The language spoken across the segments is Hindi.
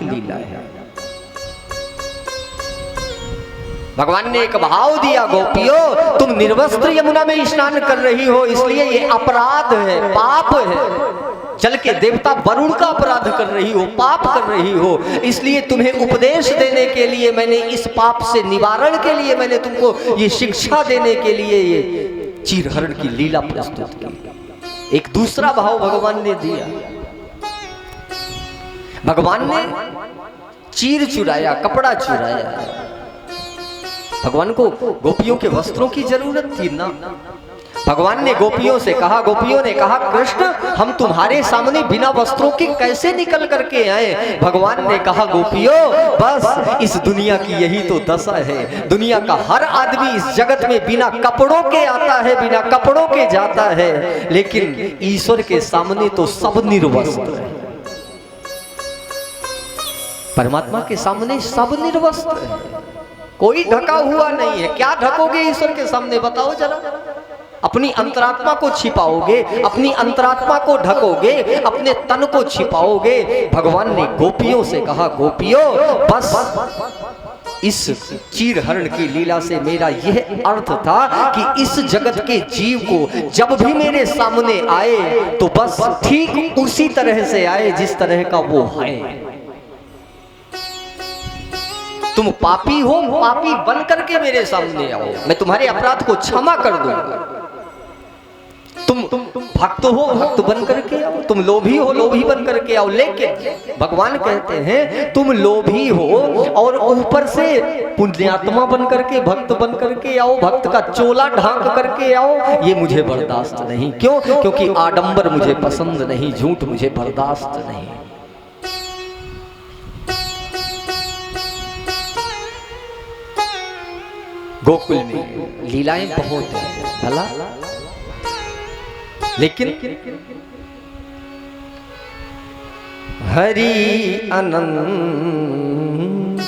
लीला है। भगवान ने एक भाव दिया, गोपियों तुम निर्वस्त्र यमुना में स्नान कर रही हो, इसलिए ये अपराध है, पाप है। जल के देवता वरुण का अपराध कर रही हो, पाप कर रही हो, इसलिए तुम्हें उपदेश देने के लिए मैंने, इस पाप से निवारण के लिए मैंने तुमको ये शिक्षा देने के लिए ये चीरहरण की लीला प्रस्तुत की। एक दूसरा भाव भगवान ने दिया। भगवान ने चीर चुराया, कपड़ा चुराया। भगवान को गोपियों के वस्त्रों की जरूरत थी ना। भगवान ने गोपियों से कहा, गोपियों ने कहा कृष्ण हम तुम्हारे सामने बिना वस्त्रों के कैसे निकल करके आए। भगवान ने कहा गोपियों बस इस दुनिया की यही तो दशा है। दुनिया का हर आदमी इस जगत में बिना कपड़ों के आता है, बिना कपड़ों के जाता है, लेकिन ईश्वर के सामने तो सब निर्वस्त्र है। परमात्मा के सामने सब निर्वस्त्र है, कोई ढका हुआ नहीं है। क्या ढकोगे ईश्वर के सामने बताओ जरा। अपनी अंतरात्मा को छिपाओगे, अपनी अंतरात्मा को ढकोगे, अपने तन को छिपाओगे। भगवान ने गोपियों से कहा गोपियों बस इस चीरहरण की लीला से मेरा यह अर्थ था कि इस जगत के जीव को जब भी मेरे सामने आए तो बस ठीक उसी तरह से आए जिस तरह का वो है। तुम पापी हो, पापी बन करके मेरे सामने आओ, मैं तुम्हारे अपराध को क्षमा कर दूंगा। तुम भक्त हो, भक्त बन करके आओ। तुम लोभी हो, लोभी बन करके आओ। लेकिन भगवान कहते हैं तुम लोभी हो और ऊपर से पुण्यात्मा बन करके, भक्त बन करके आओ, भक्त का चोला ढांक करके आओ, ये मुझे बर्दाश्त नहीं। क्यों? क्योंकि आडंबर मुझे पसंद नहीं, झूठ मुझे बर्दाश्त नहीं। गोकुल में लीलाएं बहुत हैं भला, लेकिन हरि अनंत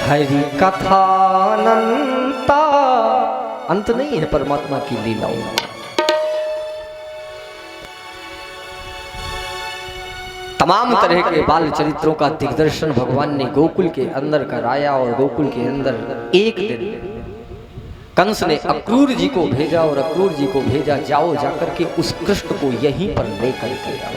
हरि कथा अनंता, अंत नहीं है परमात्मा की लीलाओं। तमाम तरह के बाल चरित्रों का दिग्दर्शन भगवान ने गोकुल के अंदर कराया। और गोकुल के अंदर एक दिन कंस ने अक्रूर जी को भेजा और अक्रूर जी को भेजा जाओ जाकर के उस कृष्ण को यहीं पर लेकर के आओ।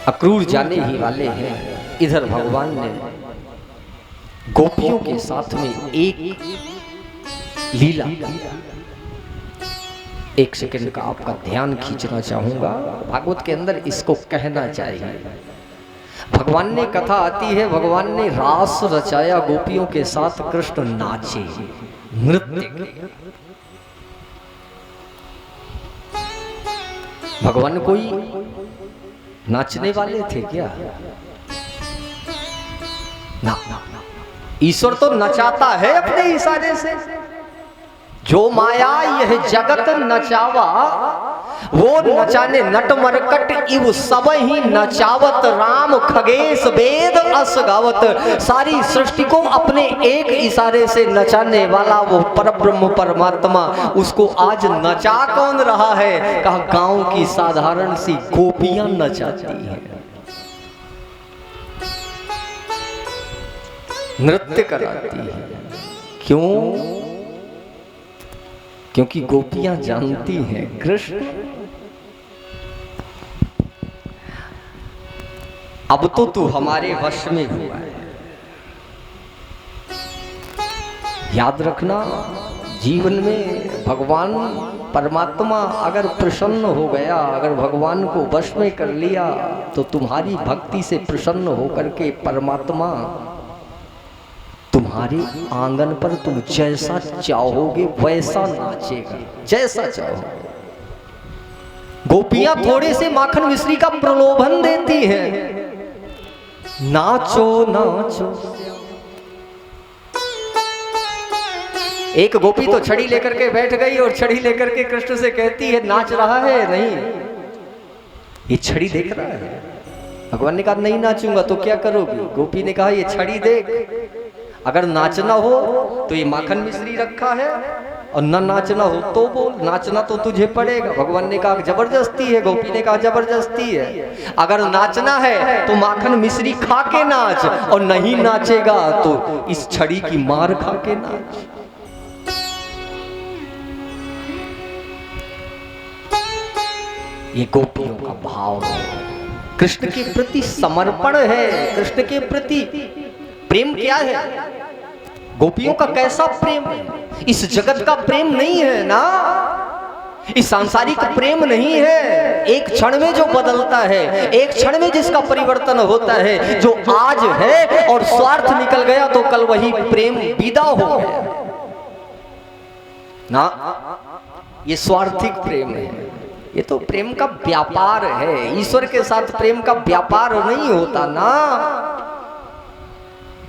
अक्रूर जाने ही वाले हैं। इधर भगवान ने गोपियों के साथ में एक लीला, एक सेकंड का आपका ध्यान खींचना चाहूंगा। भागवत के अंदर इसको कहना चाहिए। भगवान ने कथा आती है, भगवान ने रास रचाया गोपियों के साथ, कृष्ण नाचे, नृत्य। भगवान कोई नाचने वाले थे क्या? ना, ईश्वर तो नचाता है अपने इशारे से। जो माया यह जगत नचावा, वो नचाने नट मरकट इव सब ही नचावत। राम खगेश वेद अस गावत। सारी सृष्टि को अपने एक इशारे से नचाने वाला वो परब्रह्म परमात्मा, उसको आज नचा कौन रहा है? कहा गांव की साधारण सी गोपियां नचाती हैं, नृत्य कराती है। क्यों? क्योंकि गोपियां जानती हैं कृष्ण अब तो तू हमारे वश में हुआ है। याद रखना, जीवन में भगवान परमात्मा अगर प्रसन्न हो गया, अगर भगवान को वश में कर लिया, तो तुम्हारी भक्ति से प्रसन्न होकर के परमात्मा तुम्हारे आंगन पर तुम जैसा चाहोगे वैसा नाचेगा, जैसा चाहोगे। गोपियां थोड़े से माखन मिश्री का प्रलोभन देती हैं, नाचो नाचो। एक गोपी तो छड़ी लेकर के बैठ गई और छड़ी लेकर के कृष्ण से कहती है नाच रहा है? नहीं, ये छड़ी देख रहा है। भगवान ने कहा नहीं नाचूंगा। तो क्या करोगी? गोपी ने कहा ये छड़ी देख, अगर नाचना हो तो ये माखन मिश्री रखा है, और न नाचना हो तो बोल, नाचना तो तुझे पड़ेगा। भगवान ने कहा जबरदस्ती है, गोपी ने कहा जबरदस्ती है। अगर नाचना है तो माखन मिश्री खा के नाच, और नहीं नाचेगा तो इस छड़ी की मार खा के नाच। ये गोपियों का भाव है, कृष्ण के प्रति समर्पण है, कृष्ण के प्रति प्रेम क्या है, गोपियों का कैसा प्रेम है। इस जगत का प्रेम नहीं है ना, इस सांसारिक प्रेम नहीं है, एक क्षण में जो बदलता है, एक क्षण में जिसका परिवर्तन होता है, जो आज है और स्वार्थ निकल गया तो कल वही प्रेम विदा हो गया ना। ये स्वार्थिक प्रेम है, ये तो प्रेम का व्यापार है। ईश्वर के साथ प्रेम का व्यापार नहीं होता ना,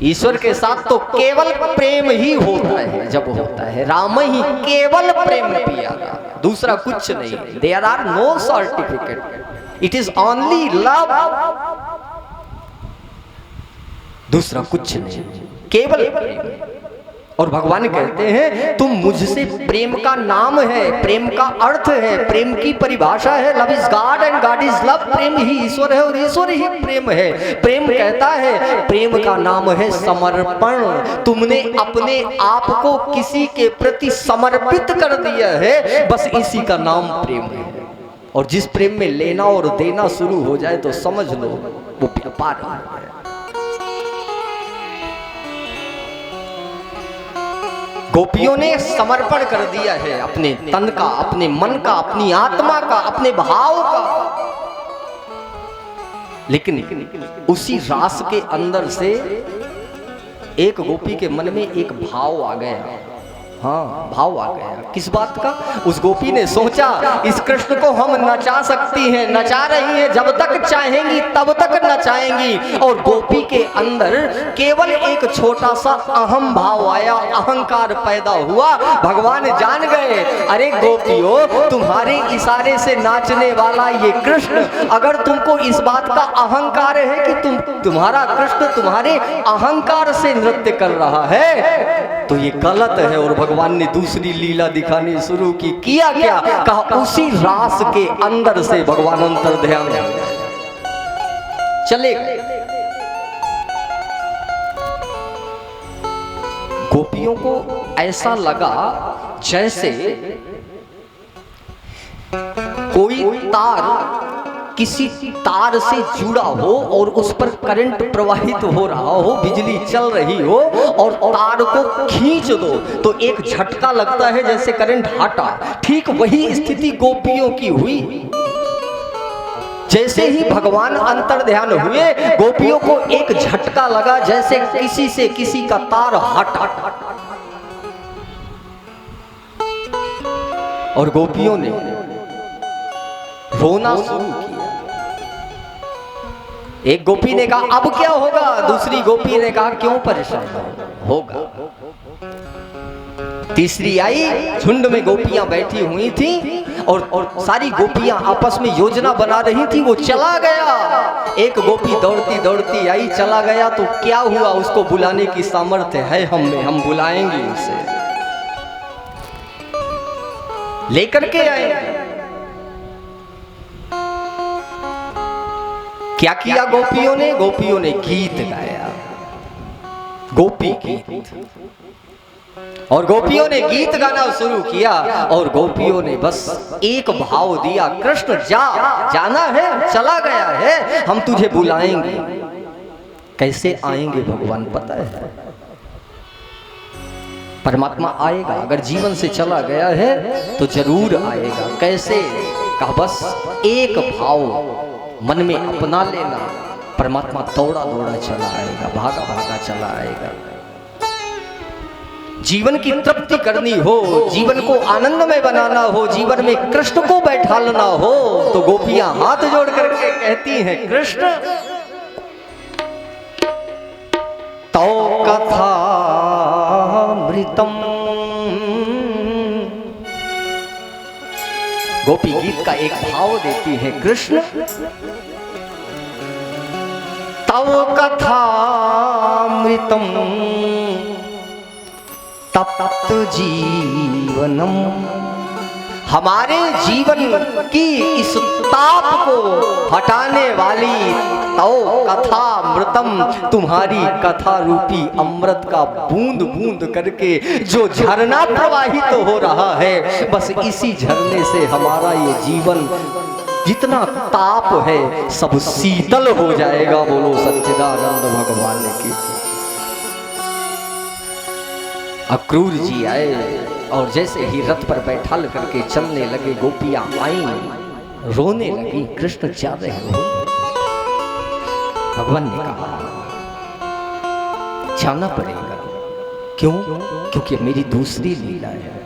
ईश्वर के साथ तो केवल प्रेम ही होता है। जब होता है राम ही केवल प्रेम पिया, दूसरा कुछ नहीं। There are no certificate, it is only love, दूसरा कुछ नहीं, केवल प्रेम। और भगवान कहते हैं तुम मुझसे, प्रेम का नाम है, प्रेम का अर्थ है, प्रेम की परिभाषा है love is God and God is love. प्रेम ही ईश्वर है और ईश्वर ही प्रेम है। प्रेम कहता है, प्रेम का नाम है समर्पण। तुमने अपने आप को किसी के प्रति समर्पित कर दिया है, बस इसी का नाम प्रेम है। और जिस प्रेम में लेना और देना शुरू हो जाए तो समझ लो वो व्यापार है। गोपियों ने समर्पण कर दिया है अपने तन का, अपने मन का, अपनी आत्मा का, अपने भाव का। लेकिन उसी रास के अंदर से एक गोपी के मन में एक भाव आ गया। हाँ, भाव आ गया। किस बात का? उस गोपी ने सोचा इस कृष्ण को हम नचा सकती हैं, नचा रही हैं, जब तक चाहेंगी तब तक नचाएंगी। और गोपी के अंदर केवल एक छोटा सा अहम भाव आया, अहंकार पैदा हुआ। भगवान जान गए, अरे गोपियों, तुम्हारे इशारे से नाचने वाला ये कृष्ण, अगर तुमको इस बात का अहंकार है कि तुम्हारा कृष्ण तुम्हारे अहंकार से नृत्य कर रहा है तो ये गलत है। और भगवान ने दूसरी लीला दिखानी शुरू की। किया क्या? कहा उसी रास के अंदर से भगवान अंतर्ध्यान चले गए। गोपियों को ऐसा लगा जैसे कोई तार किसी तार से जुड़ा हो और उस पर करंट प्रवाहित हो रहा हो, बिजली चल रही हो और तार को खींच दो तो एक झटका लगता है जैसे करंट हटा। ठीक वही स्थिति गोपियों की हुई। जैसे ही भगवान अंतर्ध्यान हुए, गोपियों को एक झटका लगा जैसे किसी से किसी का तार हटा। और गोपियों ने रोना शुरू किया। एक गोपी ने कहा अब क्या होगा, दूसरी गोपी ने कहा क्यों परेशान होगा। तीसरी आई, झुंड में गोपियां बैठी हुई थी और सारी गोपियां आपस में योजना बना रही थी। वो चला गया, एक गोपी दौड़ती दौड़ती आई, चला गया तो क्या हुआ, उसको बुलाने की सामर्थ्य है हम में, हम बुलाएंगे उसे, लेकर के आए। क्या किया गोपियों ने? गोपियों ने गीत गाया, गोपी गीत। और गोपियों ने गीत गाना शुरू किया और गोपियों ने बस एक भाव दिया, कृष्ण जा, जाना है, चला गया है, हम तुझे बुलाएंगे। कैसे आएंगे भगवान पता है? परमात्मा आएगा, अगर जीवन से चला गया है तो जरूर आएगा। कैसे? कहा बस एक भाव मन में अपना लेना, परमात्मा दौड़ा दौड़ा चला आएगा, भागा भागा चला आएगा। जीवन की तृप्ति करनी हो, जीवन को आनंदमय बनाना हो, जीवन में कृष्ण को बैठालना हो तो गोपियां हाथ जोड़ करके कहती हैं कृष्ण तो कथा मृतम। गोपी गीत का एक भाव देती है, कृष्ण तव कथा मृतम तप्त जीवनम, हमारे जीवन की इस ताप को हटाने वाली तो कथा मृतम, तुम्हारी कथा रूपी अमृत का बूंद बूंद करके जो झरना प्रवाहित हो रहा है, बस इसी झरने से हमारा ये जीवन जितना ताप है सब शीतल हो जाएगा। बोलो सच्चिदानंद भगवान की। अक्रूर जी आए और जैसे ही रथ पर बैठा करके चलने लगे, गोपियां आई, रोने लगी, कृष्ण जा रहे हो। भगवान ने कहा जाना पड़ेगा। क्यों? क्योंकि मेरी दूसरी लीला है।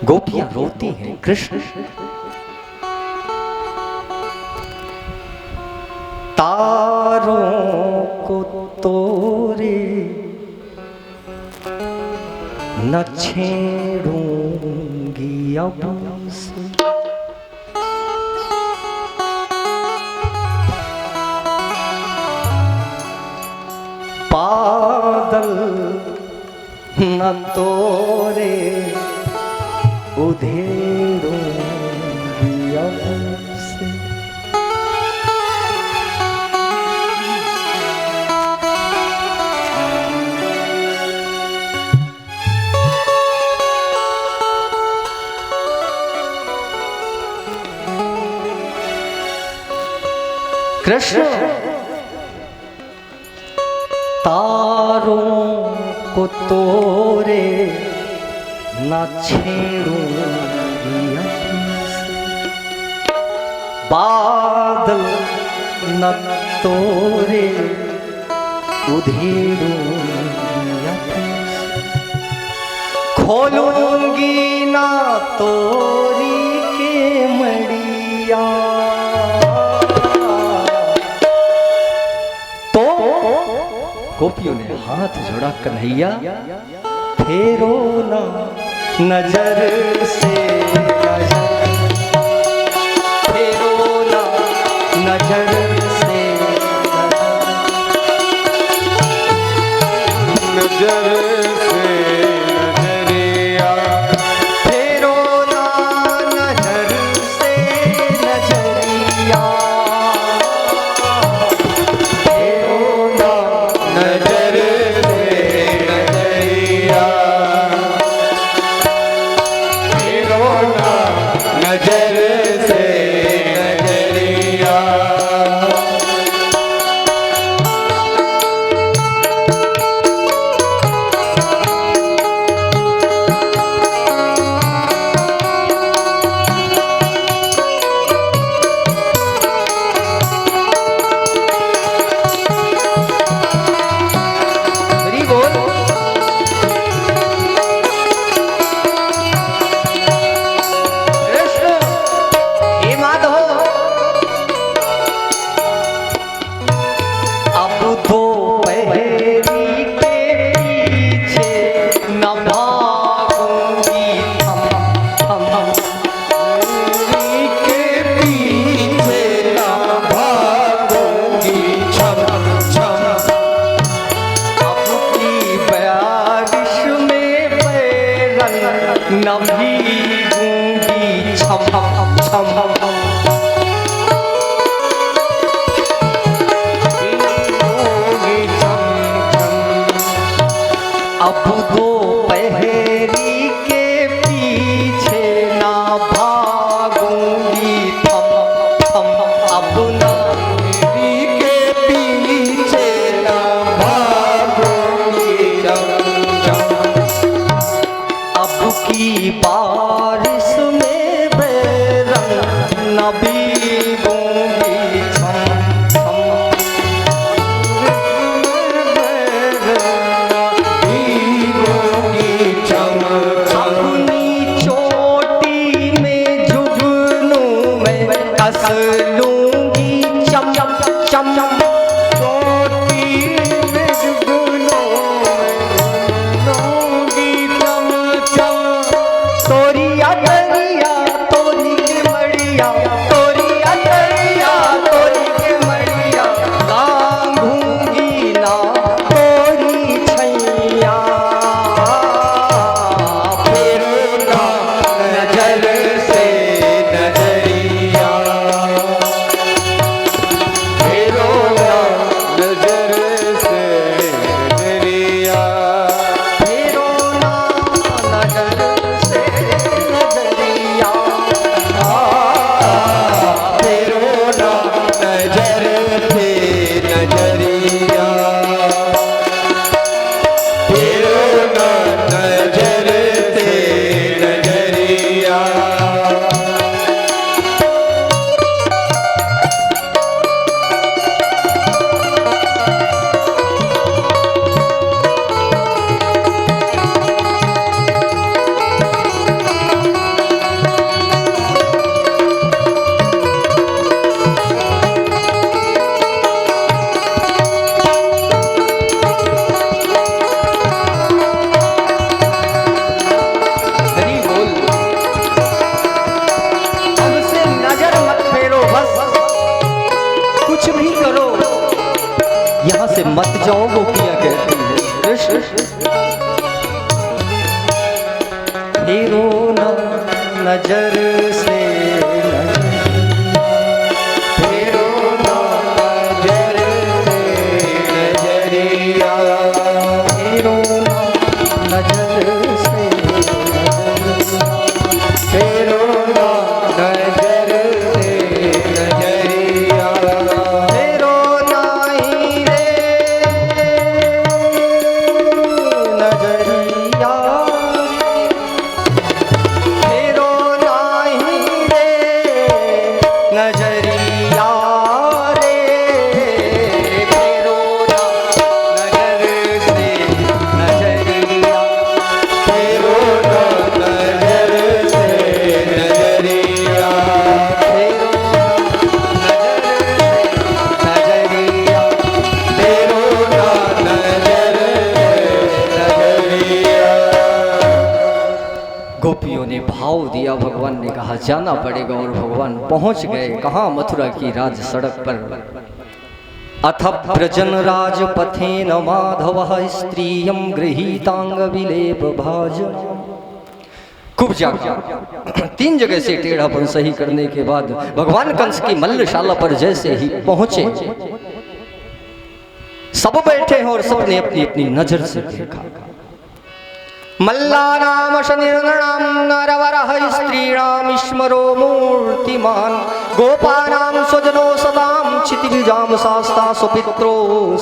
गोपियां रोती हैं, कृष्ण तारों को तोरे न छेड़ूंगी अब से, बादल न तोरे उधेड़ूंगी अब से। कृष्ण तारों को तोरे न छेड़ूंगी से, बादल न तोरे उधेड़ूंगी से, खोलूंगी ना तोरी के मड़िया। गोपियों ने हाथ जोड़ा, कन्हैया फेरो ना नजर से नजर, फेरो ना नजर से नजर से नजरिया, फेरो ना नजर से नजरिया, नजर से नजरिया, फेरो ना नजर से नजरिया। अब दो पहरी के पीछे ना भागूंगी थम थम, अब ना पहरी के पीछे ना भागूंगी जम जम, अब की बारिश में बेरंग न भीगूंगी थम थम, लूंगी चम चम चम चम, चोटी में जुगनू लूंगी चम चम, तोरिया दरिया तोरी के मड़िया, तोरी नजर से फेरो ना नजर से नजरिया, फेरो ना नजर से फेरो ना नजर से नजरिया, फेरो नहीं रे नजरिया, फेरो नहीं रे नजरिया रे, फेरो ना नजर से नजरिया, फेरो ना नजर से नजरिया, फेरो ना नजरिया, फेरो ना नजर नजरिया। गोपियों ने भाव दिया, भगवान ने कहा जाना पड़ेगा और भगवान पहुंच गए कहाँ? मथुरा की राज सड़क पर। अथ प्रजन राजपथेन माधवः स्त्रियं गृहीतांग विलेप भाजन। खूब जागा, 3 जगह से टेढ़ापन सही करने के बाद भगवान कंस की मल्लशाला पर जैसे ही पहुंचे, सब बैठे हैं और सबने अपनी अपनी नजर से देखा। मल्लानाम शनिर्नणाम नरवरः स्त्रीणाम ईश्वरो मूर्तिमान, गोपानाम स्वजनो सदाम क्षितिभिजाम शास्ता सुपित्रो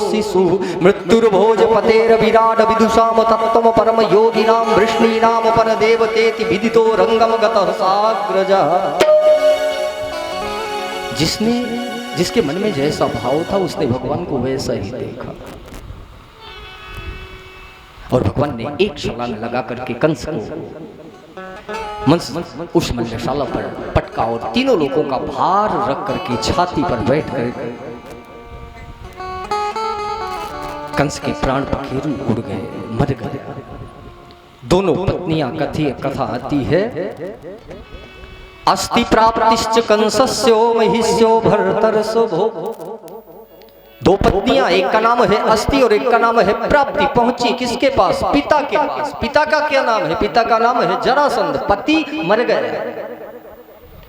शिशु, मृत्युर्भोज पतेर विराट विदुषाम तत्त्वम परम योगिनाम वृष्णीनाम परदेवतेति विदितो रंगम गतः साग्रजा। जिसके मन में जैसा भाव था उसने भगवान को वैसा ही देखा और भगवान ने एक छलांग लगा करके कंस को उस मल्लशाला पर पटका और तीनों लोगों का भार रख करके छाती पर बैठ कर कंस के प्राण पखेरु उड़ गए, मर गए। दोनों पत्नियां कथा आती है, अस्ति प्राप्तिश्च कंसस्यो महिष्यो भर्तर्षो भो। 2 पत्नियां, एक का नाम है अस्ति और एक का नाम है प्राप्ति, पहुंची किसके पास? पिता के पास। पिता का क्या नाम है? पिता का नाम है जरासंध। पति मर गए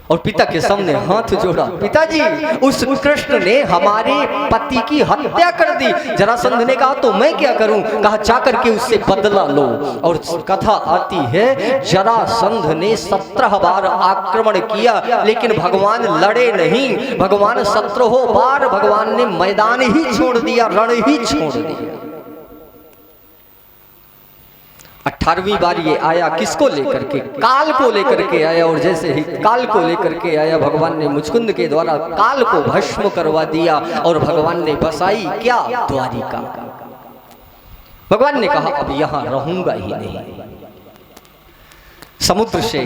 और पिता के सामने हाथ जोड़ा, पिताजी उस कृष्ण ने हमारे पति की हत्या कर दी। जरासंध ने कहा तो मैं क्या करूं? कहा जाकर के उससे बदला लो। और कथा आती है जरासंध ने 17 बार आक्रमण किया लेकिन भगवान लड़े नहीं। भगवान 17 बार भगवान ने मैदान ही छोड़ दिया, रण ही छोड़ दिया। 18वीं बार ये आया, किसको लेकर के? काल को लेकर के आया। और जैसे ही काल को लेकर के आया, भगवान ने मुचकुंद के द्वारा काल को भस्म करवा दिया और भगवान ने बसाई क्या? द्वारिका। भगवान ने कहा अब यहां रहूंगा ही नहीं। समुद्र से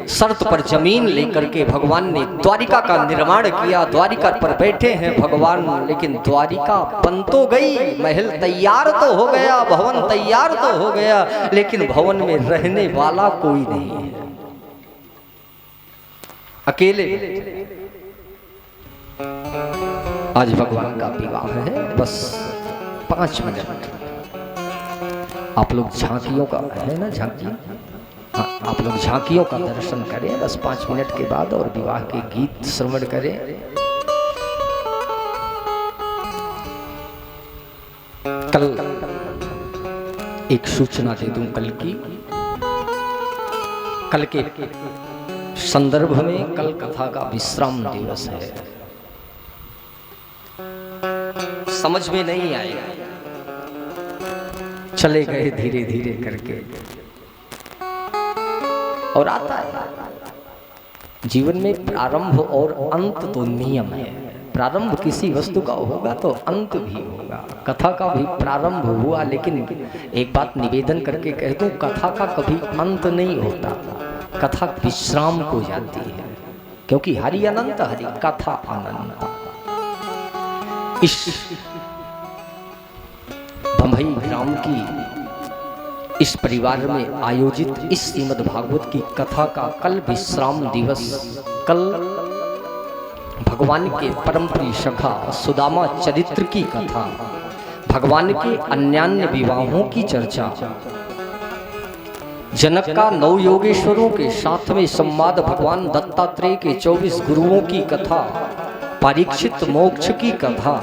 शर्त पर जमीन लेकर के भगवान ने द्वारिका का निर्माण किया। द्वारिका पर बैठे हैं भगवान, लेकिन द्वारिका बन तो गई, महल तैयार तो हो गया, भवन तैयार तो हो गया, लेकिन भवन में रहने वाला कोई नहीं है। अकेले आज भगवान का विवाह है। बस 5 मिनट आप लोग झांकियों का है ना, झांकी, हाँ, आप लोग झांकियों का दर्शन करें बस 5 मिनट के बाद, और विवाह के गीत श्रवण करें। कल एक सूचना दे दूं कल की, कल के संदर्भ में कल कथा का विश्राम दिवस है। समझ में नहीं आया, चले गए धीरे धीरे करके, और आता है। जीवन में प्रारंभ और अंत तो नियम है। प्रारंभ किसी वस्तु का होगा तो अंत भी होगा। कथा का भी प्रारंभ हुआ, लेकिन एक बात निवेदन करके कह दूं, कथा का कभी अंत नहीं होता, कथा विश्राम को जाती है, क्योंकि हरि अनंत हरि, कथा अनंत। इस बंबई ग्राम की इस परिवार में आयोजित इस श्रीमद् भागवत की कथा का कल विश्राम दिवस। कल भगवान के परम प्रिय सखा सुदामा चरित्र की कथा, भगवान के अन्यान्य विवाहों की चर्चा, जनक का 9 योगेश्वरों के साथ में संवाद, भगवान दत्तात्रेय के 24 गुरुओं की कथा, परीक्षित मोक्ष की कथा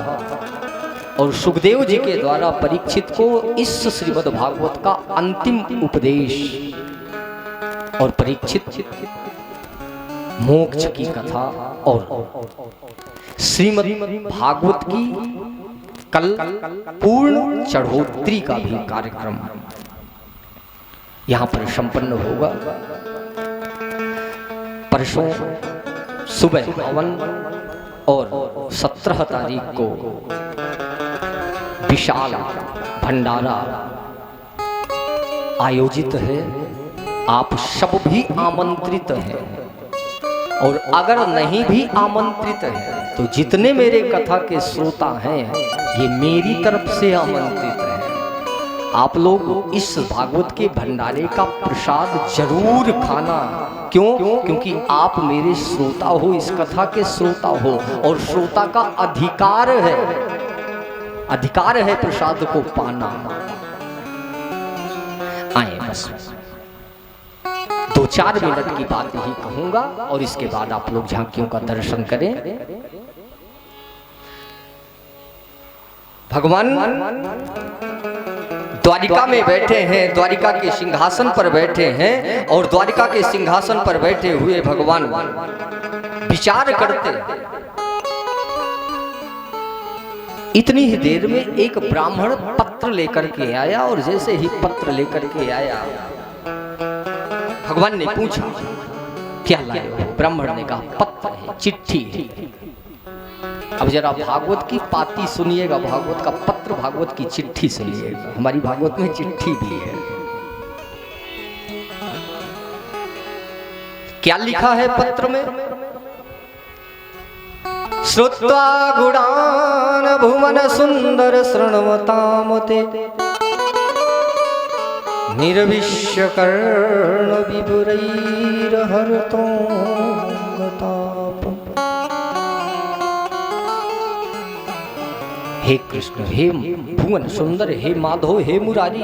और सुखदेव जी के द्वारा परीक्षित को इस श्रीमद् भागवत का अंतिम उपदेश और परीक्षित मोक्ष की कथा और श्रीमद् भागवत की कल पूर्ण चढ़ोत्री का भी कार्यक्रम यहाँ पर संपन्न होगा। परसों सुबह हवन और 17 तारीख को विशाल भंडारा आयोजित है। आप सब भी आमंत्रित हैं और अगर नहीं भी आमंत्रित हैं तो जितने मेरे कथा के श्रोता हैं ये मेरी तरफ से आमंत्रित हैं। आप लोग इस भागवत के भंडारे का प्रसाद जरूर खाना। क्यों? क्योंकि आप मेरे श्रोता हो, इस कथा के श्रोता हो और श्रोता का अधिकार है प्रसाद को पाना। आए बस 2-4 मिनट की बात ही कहूंगा और इसके बाद आप लोग झांकियों का दर्शन करें। भगवान द्वारिका में बैठे हैं, द्वारिका के सिंहासन पर बैठे हैं और द्वारिका के सिंहासन पर बैठे हुए भगवान विचार करते हैं। इतनी ही देर में एक ब्राह्मण पत्र लेकर के आया और जैसे ही पत्र लेकर के आया भगवान ने पूछा क्या लाए हो? ब्राह्मण ने कहा पत्र है, चिट्ठी है। अब जरा भागवत की पाती सुनिएगा, भागवत का पत्र, भागवत की चिट्ठी सुनिएगा। हमारी भागवत में चिट्ठी भी है। क्या लिखा है पत्र में? श्रुत्वा गुणान भुवन सुंदर शृण्वतामते निर्विश्य कर्ण विभुरैर्हरतो गताप। हे कृष्ण, हे भुवन सुंदर, हे माधव, हे मुरारी,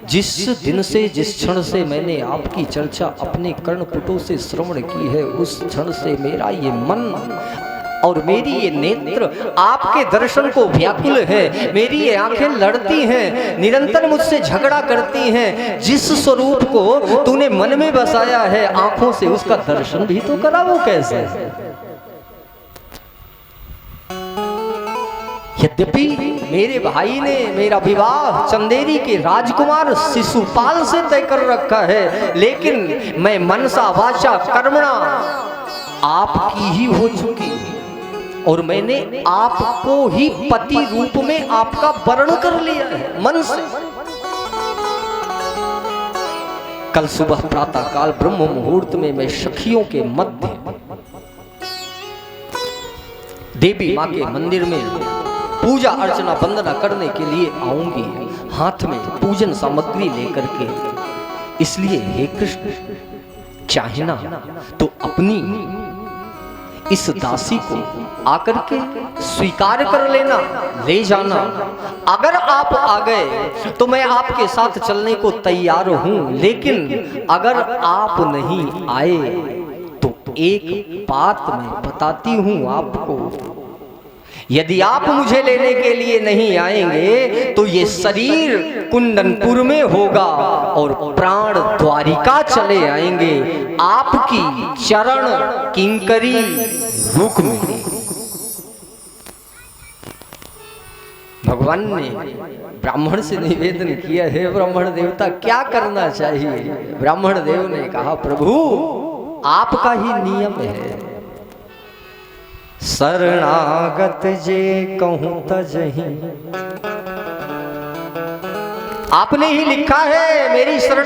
जिस दिन से, जिस क्षण से मैंने आपकी चर्चा अपने कर्णपुटों से श्रवण की है, उस क्षण से मेरा ये मन और मेरी ये नेत्र आपके दर्शन को व्याकुल है। मेरी ये आंखें लड़ती हैं, निरंतर मुझसे झगड़ा करती हैं। जिस स्वरूप को तूने मन में बसाया है, आंखों से उसका दर्शन भी तो करा। वो कैसे? यद्यपि मेरे भाई ने मेरा विवाह चंदेरी के राजकुमार शिशुपाल से तय कर रखा है, लेकिन मैं मनसा वाचा कर्मणा आपकी ही हो चुकी और मैंने आपको ही पति रूप में आपका वर्ण कर लिया है मन से। कल सुबह प्रातः काल ब्रह्म मुहूर्त में मैं सखियों के मध्य देवी मां के मंदिर में पूजा अर्चना वंदना करने के लिए आऊंगी, हाथ में पूजन सामग्री लेकर के। इसलिए हे कृष्ण, चाहे ना तो अपनी इस दासी को आकर के स्वीकार कर लेना, ले जाना। अगर आप आ गए तो मैं आपके साथ चलने को तैयार हूं, लेकिन अगर आप नहीं आए तो एक बात मैं बताती हूं आपको, यदि आप मुझे लेने के लिए नहीं आएंगे तो ये शरीर कुंदनपुर में होगा और प्राण द्वारिका चले आएंगे, आपकी चरण किंकरी रुख में। भगवान ने ब्राह्मण से निवेदन किया, हे ब्राह्मण देवता क्या करना चाहिए? ब्राह्मण देव ने कहा, प्रभु आपका ही नियम है, शरणागत जे कहूं तजहि। आपने ही लिखा है मेरी शरण